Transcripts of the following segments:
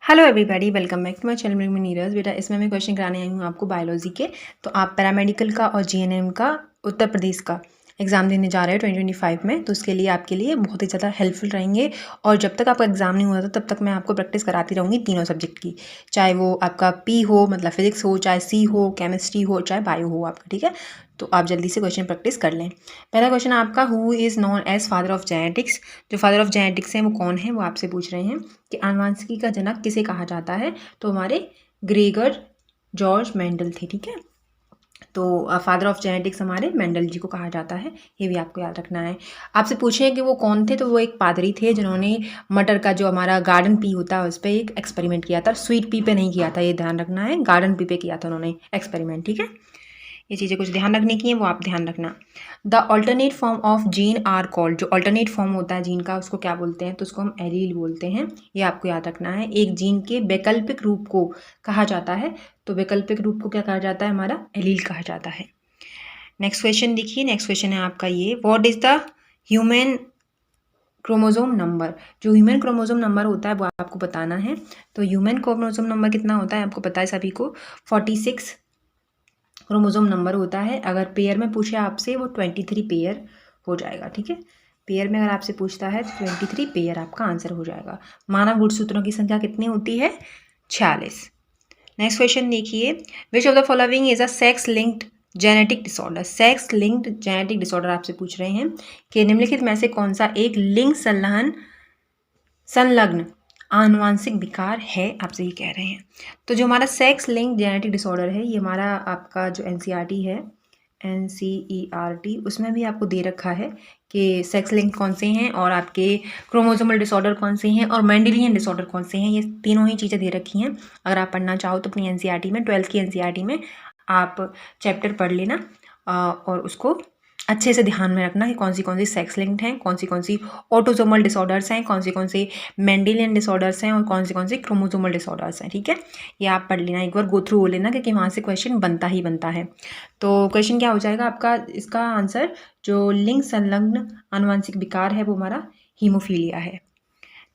Hello everybody, welcome back to my channel में नीरज। बेटा इसमें मैं क्वेश्चन कराने आई हूँ आपको बायोलॉजी के। तो आप पैरामेडिकल का और जीएनएम का उत्तर प्रदेश का एग्ज़ाम देने जा रहे हैं 2025 में, तो उसके लिए आपके लिए बहुत ही ज़्यादा हेल्पफुल रहेंगे। और जब तक आपका एग्ज़ाम नहीं हुआ था तब तक मैं आपको प्रैक्टिस कराती रहूँगी तीनों सब्जेक्ट की, चाहे वो आपका पी हो मतलब फिजिक्स हो, चाहे सी हो केमिस्ट्री हो, चाहे बायो हो आपका। ठीक है, तो आप जल्दी से क्वेश्चन प्रैक्टिस कर लें। पहला क्वेश्चन आपका, who is known as father of genetics. जो फादर ऑफ जेनेटिक्स हैं वो कौन है, वो आपसे पूछ रहे हैं कि आनुवांशिकी का जनक किसे कहा जाता है। तो हमारे ग्रेगर जॉर्ज मेंडल थे। ठीक है, तो फादर ऑफ जेनेटिक्स हमारे मेंडल जी को कहा जाता है, ये भी आपको याद रखना है। आपसे पूछे कि वो कौन थे, तो वो एक पादरी थे जिन्होंने मटर का जो हमारा गार्डन पी होता है उस पर एक एक्सपेरिमेंट किया था। स्वीट पी पे नहीं किया था, ये ध्यान रखना है, गार्डन पी पे किया था उन्होंने एक्सपेरिमेंट। ठीक है, ये चीज़ें कुछ ध्यान रखने की हैं, वो आप ध्यान रखना। The alternate form of gene are called. जो ऑल्टरनेट फॉर्म होता है जीन का उसको क्या बोलते हैं, तो उसको हम एलील बोलते हैं, ये आपको याद रखना है। एक जीन के वैकल्पिक रूप को कहा जाता है, तो वैकल्पिक रूप को क्या कहा जाता है, हमारा एलील कहा जाता है। नेक्स्ट क्वेश्चन देखिए, नेक्स्ट क्वेश्चन है आपका ये, what is the human chromosome number. जो ह्यूमन क्रोमोजोम नंबर होता है वो आपको बताना है। तो ह्यूमन क्रोमोजोम नंबर कितना होता है आपको पता है सभी को, 46 क्रोमोजोम नंबर होता है। अगर पेयर में पूछे आपसे वो 23 पेयर हो जाएगा। ठीक है, पेयर में अगर आपसे पूछता है तो 23 पेयर आपका आंसर हो जाएगा। मानव गुणसूत्रों की संख्या कितनी होती है, 46। नेक्स्ट क्वेश्चन देखिए, which of the following is a sex linked genetic disorder. Sex linked genetic disorder आपसे पूछ रहे हैं कि निम्नलिखित में से कौन सा एक लिंग संलग्न आनुवांशिक विकार है, आपसे ये कह रहे हैं। तो जो हमारा सेक्स लिंक जेनेटिक डिसऑर्डर है, ये हमारा आपका जो एनसीईआरटी है, एनसीईआरटी, उसमें भी आपको दे रखा है कि सेक्स लिंक कौन से हैं और आपके क्रोमोसोमल डिसऑर्डर कौन से हैं और मेंडेलियन डिसऑर्डर कौन से हैं। ये तीनों ही चीज़ें दे रखी हैं। अगर आप पढ़ना चाहो तो अपनी एनसीईआरटी में, 12th की एनसीईआरटी में आप चैप्टर पढ़ लेना और उसको अच्छे से ध्यान में रखना कि कौन सी सेक्स लिंक्ड हैं, कौन सी ऑटोसोमल डिसऑर्डर्स हैं, कौन से मेंडेलियन डिसऑर्डर्स हैं और कौन से क्रोमोसोमल डिसऑर्डर्स हैं। ठीक है, ये आप पढ़ लेना, एक बार गो थ्रू हो लेना, क्योंकि वहाँ से क्वेश्चन बनता ही बनता है। तो क्वेश्चन क्या हो जाएगा आपका, इसका आंसर जो लिंग संलग्न आनुवांशिक विकार है वो हमारा हीमोफीलिया है।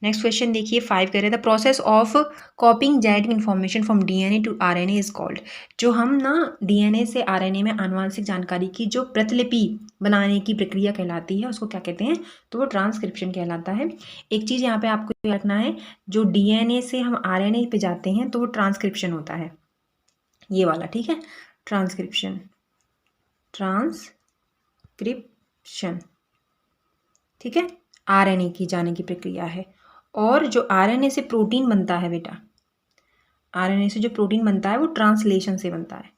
नेक्स्ट क्वेश्चन देखिए, 5 कह रहे हैं, the process of copying genetic information from DNA to RNA is called. जो हम ना डीएनए से आरएनए में आनुवांशिक जानकारी की जो प्रतिलिपि बनाने की प्रक्रिया कहलाती है उसको क्या कहते हैं, तो वो ट्रांसक्रिप्शन कहलाता है। एक चीज़ यहाँ पे आपको याद रखना है, जो डीएनए से हम आरएनए पे जाते हैं तो वो ट्रांसक्रिप्शन होता है, ये वाला। ठीक है, ट्रांसक्रिप्शन, ट्रांसक्रिप्शन। ठीक है, आरएनए की जाने की प्रक्रिया है। और जो आरएनए से प्रोटीन बनता है बेटा, आरएनए से जो प्रोटीन बनता है वो ट्रांसलेशन से बनता है,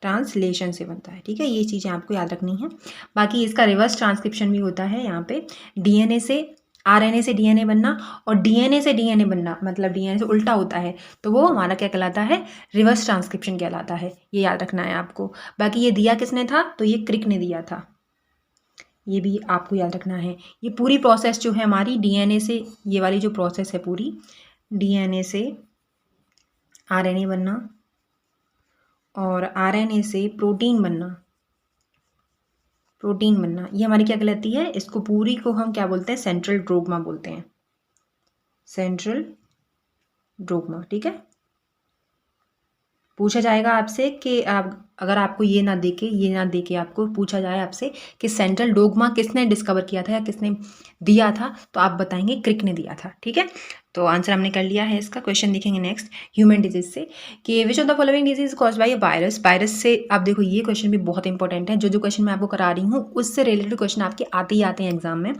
ट्रांसलेशन से बनता है। ठीक है, ये चीज़ें आपको याद रखनी है। बाकी इसका रिवर्स ट्रांसक्रिप्शन भी होता है यहाँ पे, डीएनए से आरएनए से डीएनए बनना और डीएनए से डीएनए बनना, मतलब डीएनए से उल्टा होता है, तो वो हमारा क्या कहलाता है, रिवर्स ट्रांसक्रिप्शन कहलाता है। ये याद रखना है आपको। बाकी ये दिया किसने था, तो ये क्रिक ने दिया था, ये भी आपको याद रखना है। ये पूरी प्रोसेस जो है हमारी डीएनए से, ये वाली जो प्रोसेस है पूरी, डीएनए से आरएनए बनना और आरएनए से प्रोटीन बनना, प्रोटीन बनना, ये हमारी क्या कहलाती है, इसको पूरी को हम क्या बोलते हैं, सेंट्रल डोग्मा बोलते हैं, सेंट्रल डोग्मा। ठीक है, पूछा जाएगा आपसे कि आप अगर आपको ये ना देके आपको पूछा जाए आपसे कि सेंट्रल डोग्मा किसने डिस्कवर किया था या किसने दिया था, तो आप बताएंगे क्रिक ने दिया था। ठीक है, तो आंसर हमने कर लिया है इसका। क्वेश्चन देखेंगे नेक्स्ट, ह्यूमन डिजीज से, कि which of the following disease cause by virus. Virus से आप देखो, ये क्वेश्चन भी बहुत इंपॉर्टेंट है। जो क्वेश्चन मैं आपको करा रही हूँ उससे रिलेटेड क्वेश्चन आपके आते ही आते हैं एग्जाम में।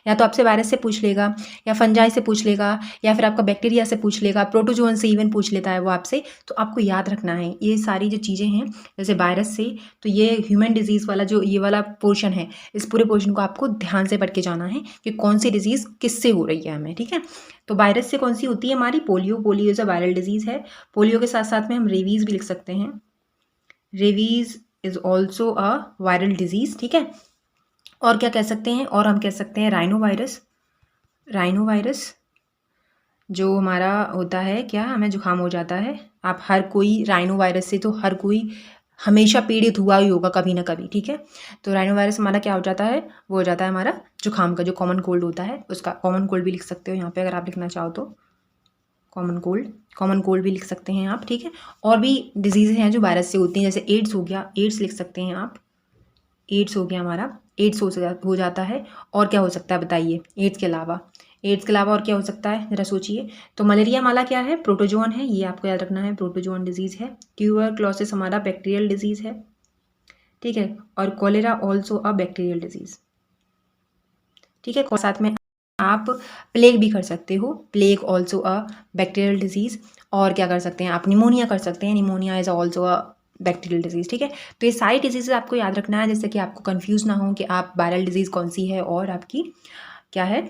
या तो आपसे वायरस से पूछ लेगा, या फंजाई से पूछ लेगा, या फिर आपका बैक्टीरिया से पूछ लेगा, प्रोटोजोन से इवन पूछ लेता है वो आपसे। तो आपको याद रखना है ये सारी जो चीज़ें हैं, जैसे वायरस से, तो ये ह्यूमन डिजीज़ वाला जो ये वाला पोर्शन है, इस पूरे पोर्शन को आपको ध्यान से पढ़ के जाना है कि कौन सी डिजीज़ किससे हो रही है हमें। ठीक है, तो वायरस से कौन सी होती है हमारी, polio. Polio is a viral disease है। पोलियो के साथ साथ में हम रेबीज़ भी लिख सकते हैं, rabies is also a viral disease. ठीक है, और क्या कह सकते हैं, और हम कह सकते हैं राइनो वायरस। राइनो वायरस जो हमारा होता है, क्या हमें जुकाम हो जाता है, आप हर कोई राइनो वायरस से, तो हर कोई हमेशा पीड़ित हुआ ही होगा कभी ना कभी, ठीक है। तो राइनो वायरस हमारा क्या हो जाता है, वो हो जाता है हमारा जुकाम का, जो कॉमन कोल्ड होता है उसका। कॉमन कोल्ड भी लिख सकते हो यहाँ पे अगर आप लिखना चाहो तो, कॉमन कोल्ड भी लिख सकते हैं आप, ठीक है। और भी डिजीज़ हैं जो वायरस से होती हैं, जैसे एड्स हो गया, एड्स लिख सकते हैं आप, एड्स हो गया हमारा, एड्स हो जाता है। और क्या हो सकता है बताइए एड्स के अलावा, एड्स के अलावा और क्या हो सकता है ज़रा सोचिए। तो मलेरिया माला क्या है, प्रोटोजोन है, ये आपको याद रखना है, प्रोटोजोन डिजीज़ है। ट्यूबरक्लोसिस हमारा बैक्टीरियल डिजीज़ है, ठीक है। और cholera also a bacterial disease, ठीक है। साथ में आप प्लेग भी कर सकते हो, plague also a bacterial disease. और क्या कर सकते हैं आप, निमोनिया कर सकते हैं, pneumonia is also a bacterial disease, ठीक है। तो ये सारी डिजीज़ आपको याद रखना है, जिससे कि आपको कंफ्यूज ना हो कि आप वायरल डिजीज़ कौन सी है और आपकी क्या है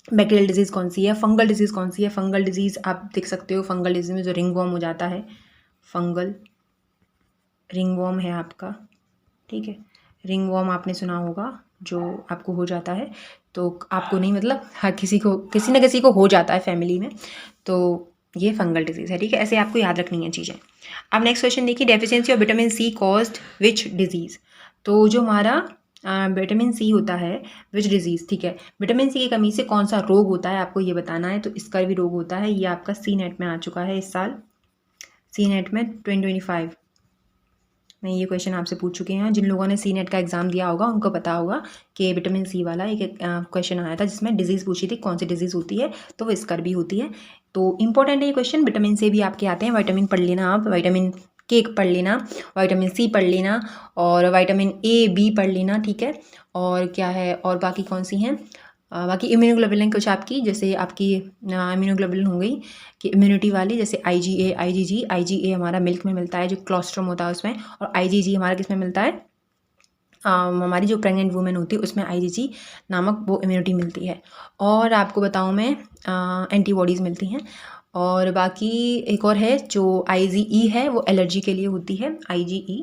बैक्टीरियल डिजीज़ कौन सी है, फंगल डिजीज़ कौन सी है। फंगल डिजीज़ आप देख सकते हो, फंगल डिजीज़ में जो रिंगवॉर्म हो जाता है, फंगल रिंगवॉर्म है आपका, ठीक है। रिंगवॉर्म आपने सुना होगा, जो आपको हो जाता है, तो आपको नहीं मतलब हर किसी को, किसी न किसी को हो जाता है फैमिली में, तो ये फंगल डिजीज़ है, ठीक है। ऐसे आपको याद रखनी है चीज़ें। अब नेक्स्ट क्वेश्चन देखिए, deficiency of vitamin C caused which disease. तो जो हमारा विटामिन सी होता है, विच डिजीज़, ठीक है। विटामिन सी की कमी से कौन सा रोग होता है आपको ये बताना है। तो इसका भी रोग होता है, ये आपका सी नेट में आ चुका है इस साल, सी नेट में 2025 में ये क्वेश्चन आपसे पूछ चुके हैं। जिन लोगों ने सी नेट का एग्ज़ाम दिया होगा उनको पता होगा कि विटामिन सी वाला एक क्वेश्चन आया था, जिसमें डिजीज़ पूछी थी कौन सी डिजीज़ होती है, तो वो स्कर भी होती है। तो इंपॉर्टेंट है ये क्वेश्चन, विटामिन से भी आपके आते हैं। विटामिन पढ़ लेना आप, विटामिन के पढ़ लेना, विटामिन सी पढ़ लेना, और विटामिन ए बी पढ़ लेना, ठीक है। और क्या है, और बाकी कौन सी हैं, बाकी इम्यूनोग्लोबुलिन कुछ आपकी, जैसे आपकी इम्यूनोग्लोबुलिन हो गई कि इम्यूनिटी वाली, जैसे IgA IgG। IgA हमारा मिल्क में मिलता है, जो क्लोस्ट्रम होता है उसमें, और IgG हमारा किस में मिलता है, हमारी जो प्रेग्नेंट वुमेन होती है उसमें IgG नामक वो इम्यूनिटी मिलती है। और आपको बताऊँ मैं, एंटीबॉडीज़ मिलती हैं। और बाकी एक और है जो IgE है, वो एलर्जी के लिए होती है, IgE,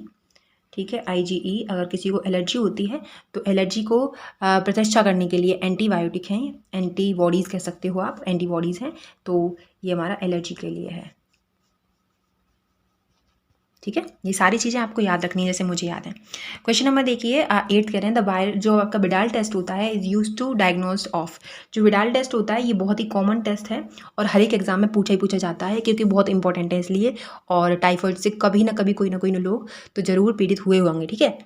ठीक है। IgE अगर किसी को एलर्जी होती है तो एलर्जी को प्रतिरक्षा करने के लिए एंटीबायोटिक हैं, एंटीबॉडीज़ कह सकते हो आप, एंटीबॉडीज़ हैं, तो ये हमारा एलर्जी के लिए है, ठीक है। ये सारी चीज़ें आपको याद रखनी है, जैसे मुझे याद है। क्वेश्चन नंबर देखिए 8 कह रहे हैं, द जो आपका विडाल टेस्ट होता है is use to diagnose of. जो विडाल टेस्ट होता है ये बहुत ही कॉमन टेस्ट है और हर एक एग्जाम में पूछा ही पूछा जाता है, क्योंकि बहुत इंपॉर्टेंट है इसलिए। और टाइफाइड से कभी ना कभी कोई ना लोग तो ज़रूर पीड़ित हुए होंगे, ठीक है।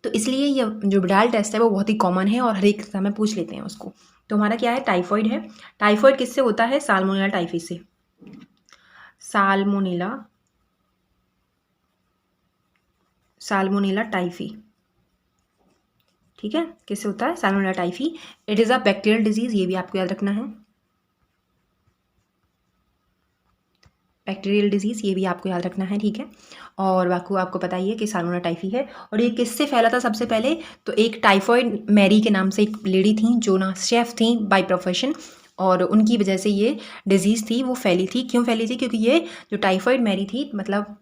तो इसलिए ये जो विडाल टेस्ट है वो बहुत ही कॉमन है और हर एक एग्जाम में पूछ लेते हैं उसको। तो हमारा क्या है, टाइफाइड है। टाइफाइड किससे होता है, साल्मोनेला टाइफी से, साल्मोनेला टाइफी, ठीक है। किससे होता है, salmonella typhi. It is a bacterial disease, ये भी आपको याद रखना है, बैक्टीरियल डिजीज़, ये भी आपको याद रखना है, ठीक है। और बाकी आपको पता ही है कि साल्मोनेला टाइफी है। और ये किससे फैला था सबसे पहले, तो एक टाइफॉइड मैरी के नाम से एक लेडी थी, जो ना शेफ़ थी बाय प्रोफेशन, और उनकी वजह से ये डिजीज़ थी वो फैली थी। क्यों फैली थी, क्योंकि ये जो टाइफॉइड मैरी थी, मतलब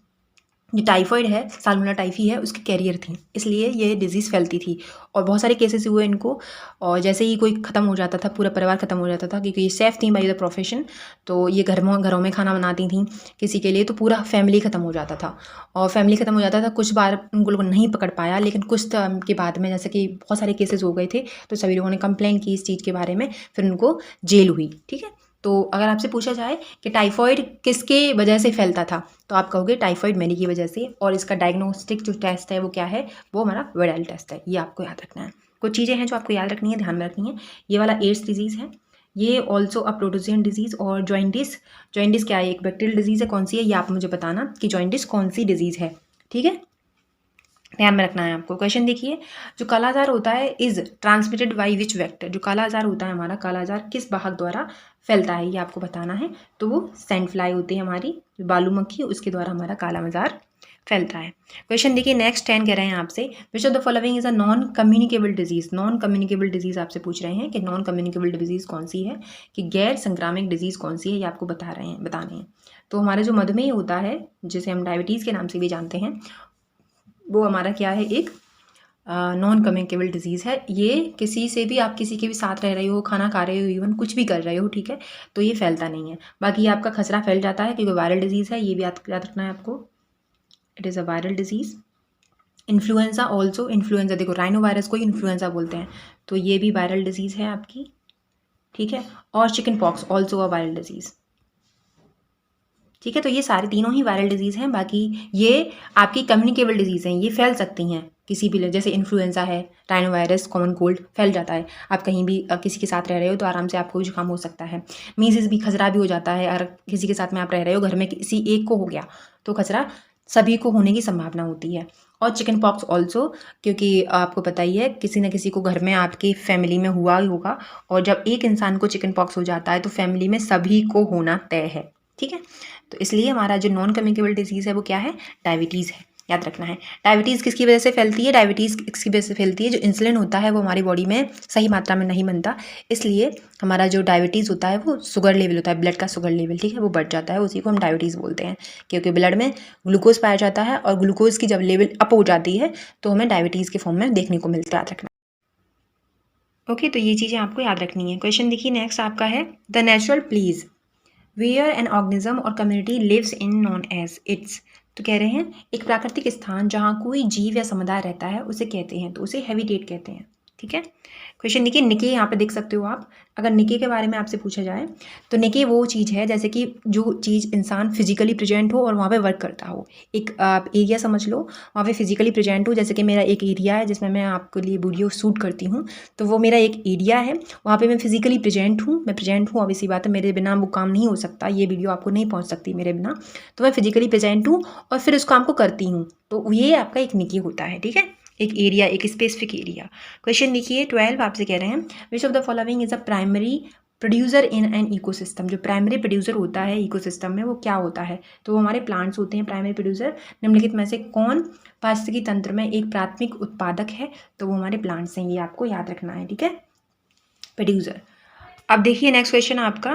जो टाइफॉइड है, साल्मोनेला टाइफी है, उसकी कैरियर थी, इसलिए ये डिजीज़ फैलती थी। और बहुत सारे केसेस हुए इनको, और जैसे ही कोई ख़त्म हो जाता था, पूरा परिवार ख़त्म हो जाता था, क्योंकि ये शेफ़ थी बाय द प्रोफेशन, तो ये घरों में खाना बनाती थी किसी के लिए, तो पूरा फैमिली ख़त्म हो जाता था। और फैमिली ख़त्म हो जाता था, कुछ बार उनको लोगों ने नहीं पकड़ पाया, लेकिन कुछ टाइम के बाद में, जैसे कि बहुत सारे केसेस हो गए थे, तो सभी लोगों ने कंप्लेन की इस चीज़ के बारे में, फिर उनको जेल हुई, ठीक है। तो अगर आपसे पूछा जाए कि टाइफॉइड किसके वजह से फैलता था, तो आप कहोगे टाइफॉइड मैरी की वजह से। और इसका डायग्नोस्टिक जो टेस्ट है वो क्या है, वो हमारा विडाल टेस्ट है, ये आपको याद रखना है। कुछ चीज़ें हैं जो आपको याद रखनी है, ध्यान में रखनी है। ये वाला एड्स डिजीज़ है, ये ऑल्सो अ प्रोटोजोन डिजीज़। और जॉइंटिस, जॉइंटिस क्या है, एक बैक्टीरियल डिजीज़ है, कौन सी है ये आप मुझे बताना कि जॉइंटिस कौन सी डिजीज़ है, ठीक है, ध्यान में रखना है आपको। क्वेश्चन देखिए, जो कालाजार होता है is transmitted by which vector. जो कालाजार होता है हमारा, कालाजार किस वाहक द्वारा फैलता है, ये आपको बताना है। तो वो सैंड फ्लाई होती है हमारी, बालू मक्खी, उसके द्वारा हमारा काला मजार फैलता है। क्वेश्चन देखिए नेक्स्ट 10 कह रहे हैं आपसे, which of the following is a non communicable disease. Non communicable disease आपसे पूछ रहे हैं कि नॉन कम्युनिकेबल डिजीज़ कौन सी है, कि गैर संक्रामक डिजीज़ कौन सी है, ये आपको बताने हैं। तो हमारा जो मधुमेह होता है, जिसे हम डायबिटीज़ के नाम से भी जानते हैं, वो हमारा क्या है, एक नॉन कम्युनिकेबल डिजीज़ है। ये किसी से भी, आप किसी के भी साथ रह रहे हो, खाना खा रहे हो, इवन कुछ भी कर रहे हो, ठीक है, तो ये फैलता नहीं है। बाकी आपका खसरा फैल जाता है, क्योंकि वायरल डिजीज़ है, ये भी याद रखना है आपको। It is a viral disease. Influenza also, influenza देखो राइनो वायरस को ही इन्फ्लुएंजा बोलते हैं, तो ये भी वायरल डिजीज़ है आपकी, ठीक है। और chicken pox also a viral disease, ठीक है। तो ये सारे तीनों ही वायरल डिजीज़ हैं। बाकी ये आपकी कम्युनिकेबल डिजीज़ हैं, ये फैल सकती हैं किसी भी, जैसे इन्फ्लुएंजा है, राइनो वायरस, कॉमन कोल्ड फैल जाता है। आप कहीं भी किसी के साथ रह रहे हो तो आराम से आपको भी जुकाम हो सकता है। मीज़ल्स भी, खसरा भी हो जाता है। अगर किसी के साथ में आप रह रहे हो, घर में किसी एक को हो गया तो खसरा सभी को होने की संभावना होती है। और चिकन पॉक्स ऑल्सो, क्योंकि आपको पता ही है किसी न किसी को घर में आपकी फैमिली में हुआ ही होगा, और जब एक इंसान को चिकन पॉक्स हो जाता है तो फैमिली में सभी को होना तय है, ठीक है। तो इसलिए हमारा जो नॉन कम्युनिकेबल डिजीज़ है वो क्या है, डायबिटीज़ है, याद रखना है। डायबिटीज़ किसकी वजह से फैलती है, डायबिटीज़ इसकी वजह से फैलती है जो इंसुलिन होता है वो हमारी बॉडी में सही मात्रा में नहीं बनता, इसलिए हमारा जो डायबिटीज़ होता है वो शुगर लेवल होता है, ब्लड का शुगर लेवल, ठीक है, वो बढ़ जाता है, उसी को हम डायबिटीज़ बोलते हैं। क्योंकि ब्लड में ग्लूकोज पाया जाता है और ग्लूकोज की जब लेवल अप हो जाती है तो हमें डायबिटीज़ के फॉर्म में देखने को मिलता है, याद रखना। ओके, तो ये चीज़ें आपको याद रखनी है। क्वेश्चन देखिए नेक्स्ट आपका है, the natural place where an organism और community lives in known as its. तो कह रहे हैं एक प्राकृतिक स्थान जहाँ कोई जीव या समुदाय रहता है उसे कहते हैं, तो उसे हैबिटेट कहते हैं, ठीक है। क्वेश्चन देखिए, निके यहाँ पे देख सकते हो आप। अगर निके के बारे में आपसे पूछा जाए तो निके वो चीज़ है जैसे कि जो चीज़ इंसान फिजिकली प्रेजेंट हो और वहाँ पे वर्क करता हो। एक आप एरिया समझ लो, वहाँ पे फिजिकली प्रेजेंट हो, जैसे कि मेरा एक एरिया है जिसमें मैं आपके लिए वीडियो शूट करती हूँ, तो वो मेरा एक एरिया है, वहाँ पे मैं फिजिकली प्रेजेंट हूँ, मैं प्रेजेंट हूँ, ऑब्वियसली बात है, मेरे बिना वो काम नहीं हो सकता, ये वीडियो आपको नहीं पहुँच सकती मेरे बिना, तो मैं फिजिकली प्रेजेंट हूँ और फिर उस काम को करती हूँ, तो ये आपका एक निकी होता है, ठीक है, एक एरिया, एक स्पेसिफिक एरिया। क्वेश्चन देखिए 12 आपसे कह रहे हैं, which of the following is a primary producer in an ecosystem. जो प्राइमरी प्रोड्यूसर होता है इकोसिस्टम में वो क्या होता है, तो वो हमारे प्लांट्स होते हैं प्राइमरी प्रोड्यूसर। निम्नलिखित में से कौन पारिस्थितिकी तंत्र में एक प्राथमिक उत्पादक है, तो वो हमारे प्लांट्स हैं, ये आपको याद रखना है, ठीक है, प्रोड्यूसर। अब देखिए नेक्स्ट क्वेश्चन आपका,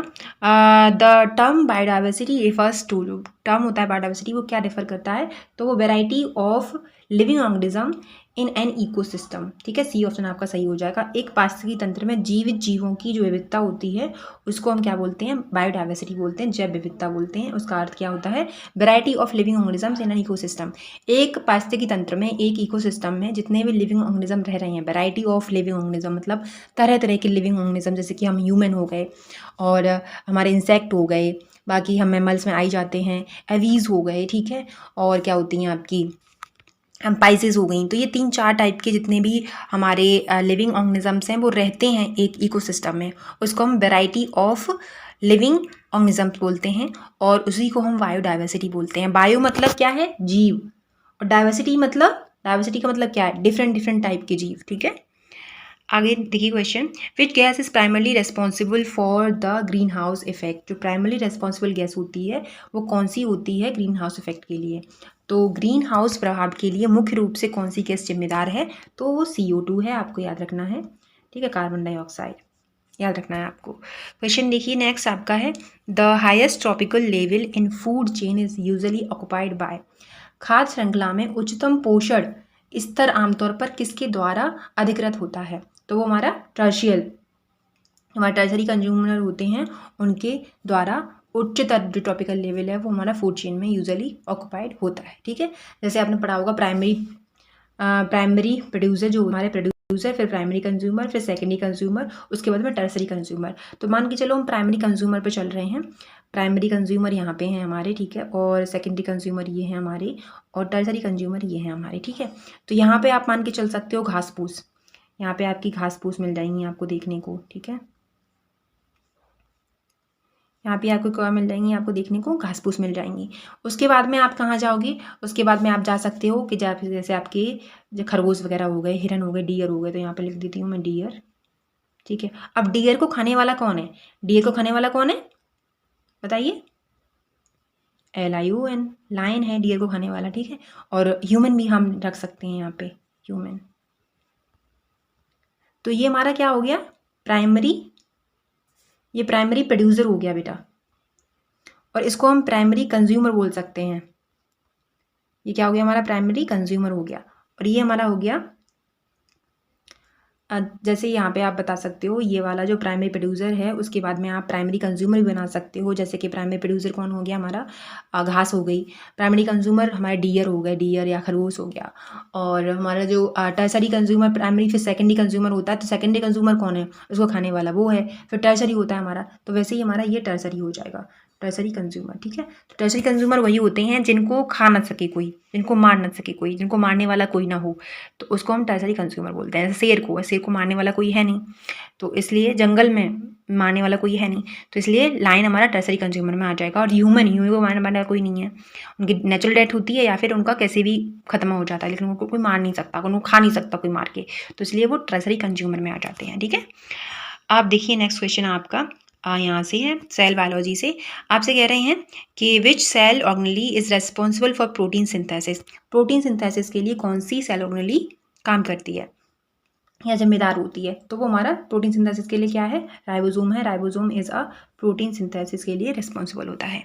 the term biodiversity refers to, जो टर्म होता है बायोडाइवर्सिटी वो क्या रेफर करता है, तो वो variety of living organism in an ecosystem, ठीक है, सी ऑप्शन आपका सही हो जाएगा। एक पारिस्थितिकी तंत्र में जीवित जीवों की जो विविधता होती है उसको हम क्या बोलते हैं, बायोडाइवर्सिटी बोलते हैं, जैव विविधता बोलते हैं। उसका अर्थ क्या होता है, variety of living organisms in an ecosystem. एक पारिस्थितिकी तंत्र में, एक इकोसिस्टम में जितने भी लिविंग ऑर्गेनिज्म रह रहे हैं, वेराइटी ऑफ लिविंग ऑर्गेनिज्म मतलब तरह तरह के लिविंग ऑर्गेनिज्म, जैसे कि हम ह्यूमन हो गए और हमारे इंसेक्ट हो गए, बाकी हम मैमल्स में आई जाते हैं, एवीज हो गए, ठीक है, और क्या होती हैं आपकी पाइसेस हो गई। तो ये 3-4 टाइप के जितने भी हमारे लिविंग ऑर्गेनिजम्स हैं वो रहते हैं एक इकोसिस्टम में, उसको हम वेराइटी ऑफ लिविंग ऑर्गेनिजम्स बोलते हैं और उसी को हम बायोडाइवर्सिटी बोलते हैं। बायो मतलब क्या है, जीव, और डाइवर्सिटी मतलब, डाइवर्सिटी का मतलब क्या है, डिफरेंट डिफरेंट टाइप के जीव, ठीक है। आगे देखिए question, which gas is primarily responsible for the green house effect. जो प्राइमरली रेस्पॉन्सिबल गैस होती है वो कौन सी होती है ग्रीन हाउस इफेक्ट के लिए, तो ग्रीन हाउस प्रभाव के लिए मुख्य रूप से कौन सी गैस जिम्मेदार है, तो वो CO2 है, आपको याद रखना है, ठीक है, कार्बन डाइऑक्साइड याद रखना है आपको। क्वेश्चन देखिए नेक्स्ट आपका है, the highest tropical level in food chain is usually occupied by. खाद्य श्रृंखला में उच्चतम पोषण स्तर आमतौर पर किसके द्वारा अधिकृत होता है, तो वो हमारा हमारे टर्शरी कंज्यूमर होते हैं उनके द्वारा उच्चतर जो ट्रॉपिकल लेवल है वो हमारा फूड चेन में यूजुअली ऑक्युपाइड होता है, ठीक है। जैसे आपने पढ़ा होगा प्राइमरी प्रोड्यूसर, जो हमारे प्रोड्यूसर, फिर प्राइमरी कंज्यूमर, फिर सेकेंडरी कंज्यूमर, उसके बाद में टर्सरी कंज्यूमर। तो मान के चलो हम प्राइमरी कंज्यूमर पे चल रहे हैं, प्राइमरी कंज्यूमर यहाँ पे हैं हमारे, ठीक है, और सेकेंडरी कंज्यूमर ये हैं हमारे, और टर्सरी कंज्यूमर ये हैं हमारे, ठीक है। तो यहाँ पे आप मान के चल सकते हो घास फूस, यहाँ पे आपकी घास फूस मिल जाएंगी आपको देखने को, ठीक है, यहाँ पे आपको क्या मिल जाएंगी, आपको देखने को घास फूस मिल जाएंगी। उसके बाद में आप कहाँ जाओगे, उसके बाद में आप जा सकते हो कि जैसे आपके जो खरगोश वगैरह हो गए, हिरन हो गए, डियर हो गए, तो यहाँ पे लिख देती हूँ मैं डियर, ठीक है। अब डियर को खाने वाला कौन है, डियर को खाने वाला कौन है बताइए, LION, लायन है डियर को खाने वाला, ठीक है। और ह्यूमन भी हम रख सकते हैं यहाँ पे, ह्यूमन। तो ये हमारा क्या हो गया, प्राइमरी, ये प्राइमरी प्रोड्यूसर हो गया बेटा, और इसको हम प्राइमरी कंज्यूमर बोल सकते हैं। ये क्या हो गया, हमारा प्राइमरी कंज्यूमर हो गया, और ये हमारा हो गया जैसे यहाँ पे आप बता सकते हो ये वाला जो प्राइमरी प्रोड्यूसर है उसके बाद में आप प्राइमरी कंज्यूमर भी बना सकते हो। जैसे कि प्राइमरी प्रोड्यूसर कौन हो गया हमारा, घास हो गई। प्राइमरी कंज्यूमर हमारा डियर हो गया, डियर या खरगोश हो गया। और हमारा जो टर्सरी कंज्यूमर, प्राइमरी फिर सेकेंडरी कंज्यूमर होता है, तो सेकेंडरी कंज्यूमर कौन है, उसको खाने वाला वो है। फिर टर्सरी होता है हमारा, तो वैसे ही हमारा ये टर्सरी हो जाएगा, टर्सरी कंज्यूमर। ठीक है, तो टर्सरी कंज्यूमर वही होते हैं जिनको खा ना सके कोई, जिनको मार ना सके कोई, जिनको मारने वाला कोई ना हो, तो उसको हम टर्सरी कंज्यूमर बोलते हैं। जैसे शेर को मारने वाला कोई है नहीं, तो इसलिए जंगल में मारने वाला कोई है नहीं, तो इसलिए लाइन हमारा टर्सरी कंज्यूमर में आ जाएगा। और ह्यूमन को मारने वाला कोई नहीं है, उनकी नेचुरल डेथ होती है या फिर उनका कैसे भी खत्म हो जाता है, लेकिन उनको कोई मार नहीं सकता, उनको खा नहीं सकता कोई मार के, तो इसलिए वो टर्सरी कंज्यूमर में आ जाते हैं। ठीक है, आप देखिए नेक्स्ट क्वेश्चन आपका यहाँ से है, सेल बायोलॉजी से। आपसे कह रहे हैं कि which cell organelle is responsible for protein synthesis. Protein synthesis के लिए कौन सी सेल ऑर्गेनेली काम करती है या जिम्मेदार होती है, तो वो हमारा प्रोटीन सिंथेसिस के लिए क्या है, राइबोसोम है। Ribosome is a protein synthesis के लिए रिस्पॉन्सिबल होता है।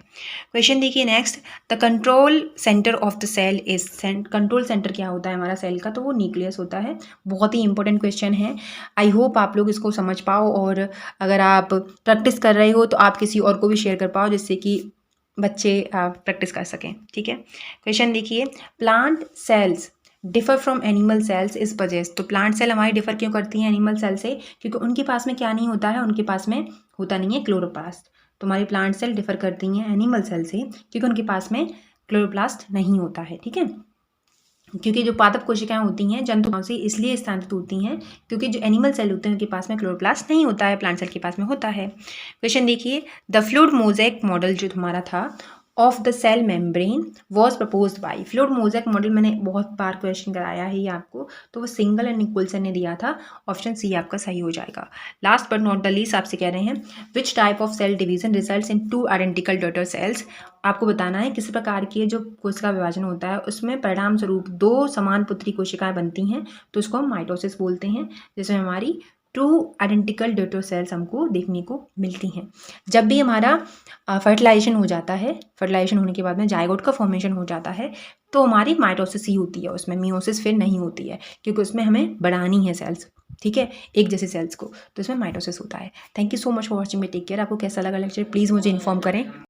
क्वेश्चन देखिए next, the control centre of the cell is, control centre क्या होता है हमारा सेल का, तो वो न्यूक्लियस होता है। बहुत ही इंपॉर्टेंट क्वेश्चन है, आई होप आप लोग इसको समझ पाओ, और अगर आप प्रैक्टिस कर रहे हो तो आप किसी और को भी शेयर कर पाओ, जिससे कि बच्चे प्रैक्टिस कर सकें। ठीक है, क्वेश्चन देखिए, plant cells differ from animal cells is possess. तो प्लांट सेल हमारी डिफर क्यों करती हैं एनिमल सेल से, क्योंकि उनके पास में क्या नहीं होता है, उनके पास में होता नहीं है क्लोरोप्लास्ट। तो हमारी प्लांट सेल डिफर करती हैं एनिमल सेल से क्योंकि उनके पास में क्लोरोप्लास्ट नहीं होता है। ठीक है, क्योंकि जो पादप कोशिकाएं होती हैं जंतुओं से इसलिए स्थानांतरित होती हैं क्योंकि जो एनिमल सेल होते हैं उनके पास में क्लोरोप्लास्ट नहीं होता है, प्लांट सेल के पास में होता है। क्वेश्चन देखिए, द फ्लूइड मोज़ेक मॉडल जो हमारा था of the cell membrane was propose by. Fluid mosaic model मैंने बहुत बार क्वेश्चन कराया है ये आपको, तो वो सिंगल एंड निकोलसन ने दिया था। ऑप्शन सी आपका सही हो जाएगा। Last but not the least आपसे कह रहे हैं, which type of cell division results in 2 identical daughter cells. आपको बताना है किस प्रकार की जो कोशिका विभाजन होता है उसमें परिणाम स्वरूप 2 समान पुत्री कोशिकाएं बनती हैं, तो उसको हम माइटोसिस बोलते हैं, जिसमें हमारी 2 आइडेंटिकल डॉटर सेल्स हमको देखने को मिलती हैं। जब भी हमारा फर्टिलाइजेशन हो जाता है, फर्टिलाइजेशन होने के बाद में जाइगोट का फॉर्मेशन हो जाता है, तो हमारी माइटोसिस ही होती है, उसमें मियोसिस फिर नहीं होती है, क्योंकि उसमें हमें बढ़ानी है सेल्स। ठीक है, एक जैसे सेल्स को, तो इसमें माइटोसिस होता है। Thank you so much for watching me, take care. आपको कैसा लगा लेक्चर प्लीज़ मुझे इन्फॉर्म करें।